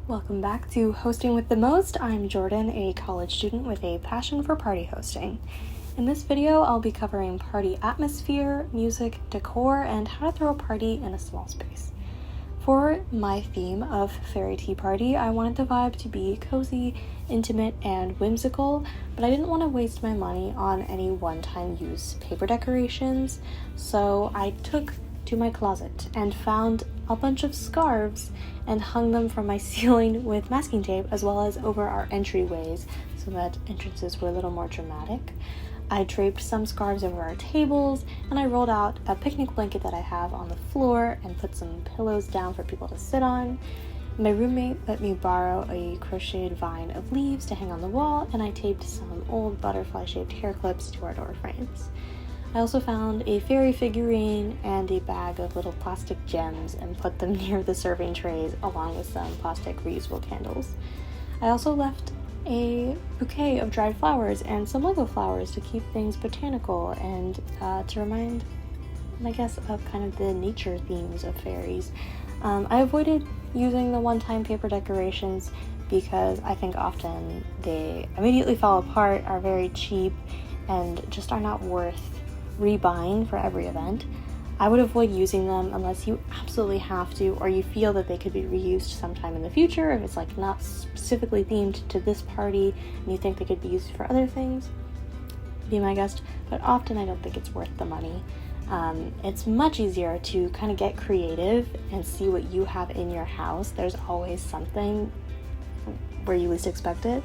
Welcome back to Hosting with the Most. I'm Jordan, a college student with a passion for party hosting. In this video, I'll be covering party atmosphere, music, decor, and how to throw a party in a small space. For my theme of Fairy Tea Party, I wanted the vibe to be cozy, intimate, and whimsical, but I didn't want to waste my money on any one-time use paper decorations, so I took to my closet and found a bunch of scarves and hung them from my ceiling with masking tape, as well as over our entryways so that entrances were a little more dramatic. I draped some scarves over our tables, and I rolled out a picnic blanket that I have on the floor and put some pillows down for people to sit on. My roommate let me borrow a crocheted vine of leaves to hang on the wall, and I taped some old butterfly-shaped hair clips to our door frames. I also found a fairy figurine and a bag of little plastic gems and put them near the serving trays along with some plastic reusable candles. I also left a bouquet of dried flowers and some Lego flowers to keep things botanical and to remind, I guess, of kind of the nature themes of fairies. I avoided using the one-time paper decorations because I think often they immediately fall apart, are very cheap, and just are not worth rebuying for every event. I would avoid using them unless you absolutely have to, or you feel that they could be reused sometime in the future. If it's like not specifically themed to this party and you think they could be used for other things, be my guest. But often I don't think it's worth the money. It's much easier to kind of get creative and see what you have in your house. There's always something where you least expect it.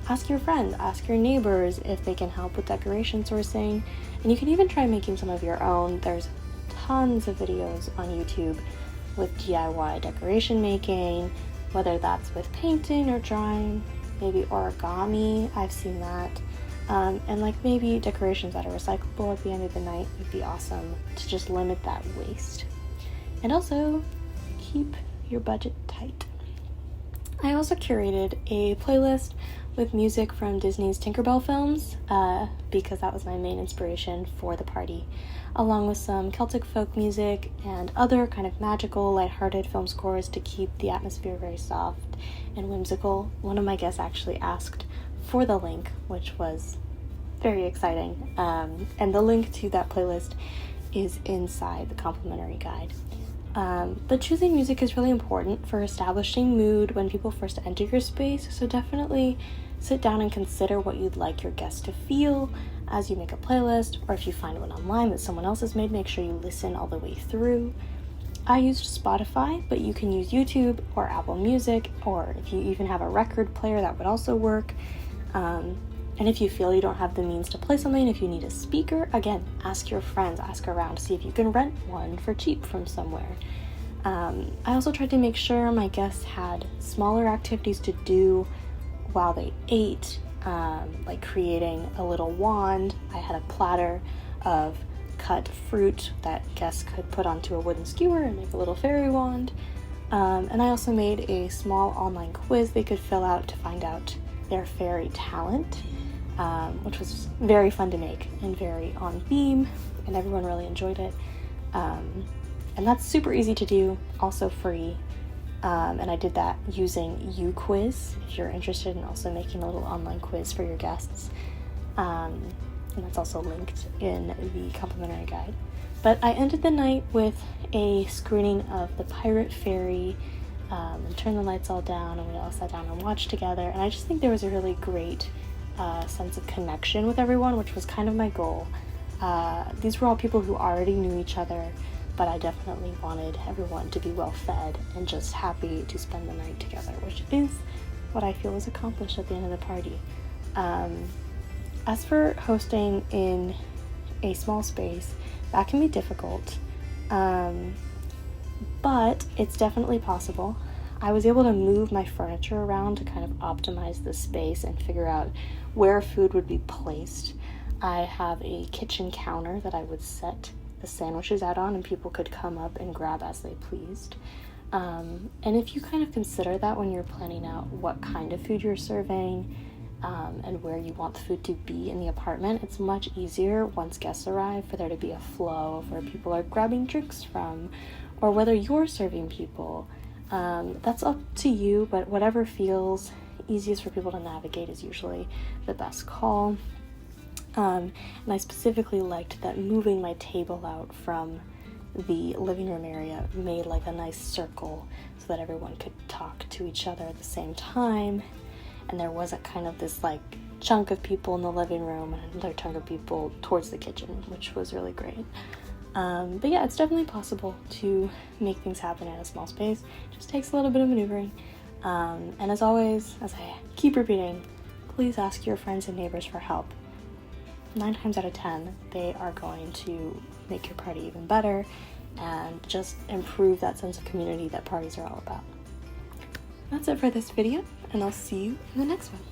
Ask your friends, ask your neighbors if they can help with decoration sourcing, and you can even try making some of your own. There's tons of videos on YouTube with DIY decoration making, whether that's with painting or drawing, maybe origami, I've seen that, and like maybe decorations that are recyclable at the end of the night would be awesome to just limit that waste. And also, keep your budget tight. I also curated a playlist with music from Disney's Tinkerbell films, because that was my main inspiration for the party, along with some Celtic folk music and other kind of magical, lighthearted film scores to keep the atmosphere very soft and whimsical. One of my guests actually asked for the link, which was very exciting, and the link to that playlist is inside the complimentary guide. But choosing music is really important for establishing mood when people first enter your space, so definitely sit down and consider what you'd like your guests to feel as you make a playlist, or if you find one online that someone else has made, make sure you listen all the way through. I used Spotify, but you can use YouTube or Apple Music, or if you even have a record player, that would also work. And if you feel you don't have the means to play something, if you need a speaker, again, ask your friends, ask around to see if you can rent one for cheap from somewhere. I also tried to make sure my guests had smaller activities to do while they ate, like creating a little wand. I had a platter of cut fruit that guests could put onto a wooden skewer and make a little fairy wand. And I also made a small online quiz they could fill out to find out their fairy talent, which was very fun to make and very on theme, and everyone really enjoyed it. And that's super easy to do, also free. And I did that using UQuiz, if you're interested in also making a little online quiz for your guests. And that's also linked in the complimentary guide. But I ended the night with a screening of The Pirate Fairy, and turned the lights all down, and we all sat down and watched together. And I just think there was a really great sense of connection with everyone, which was kind of my goal. These were all people who already knew each other, but I definitely wanted everyone to be well fed and just happy to spend the night together, which is what I feel was accomplished at the end of the party. As for hosting in a small space, that can be difficult, but it's definitely possible. I was able to move my furniture around to kind of optimize the space and figure out where food would be placed. I have a kitchen counter that I would set the sandwiches out on, and people could come up and grab as they pleased. And if you kind of consider that when you're planning out what kind of food you're serving, and where you want the food to be in the apartment, it's much easier once guests arrive for there to be a flow of where people are grabbing drinks from, or whether you're serving people. That's up to you, but whatever feels easiest for people to navigate is usually the best call. And I specifically liked that moving my table out from the living room area made like a nice circle so that everyone could talk to each other at the same time, and there wasn't kind of this like chunk of people in the living room and another chunk of people towards the kitchen, which was really great. But yeah, it's definitely possible to make things happen in a small space. It just takes a little bit of maneuvering. And as always, as I keep repeating, please ask your friends and neighbors for help. 9 times out of 10, they are going to make your party even better and just improve that sense of community that parties are all about. That's it for this video, and I'll see you in the next one.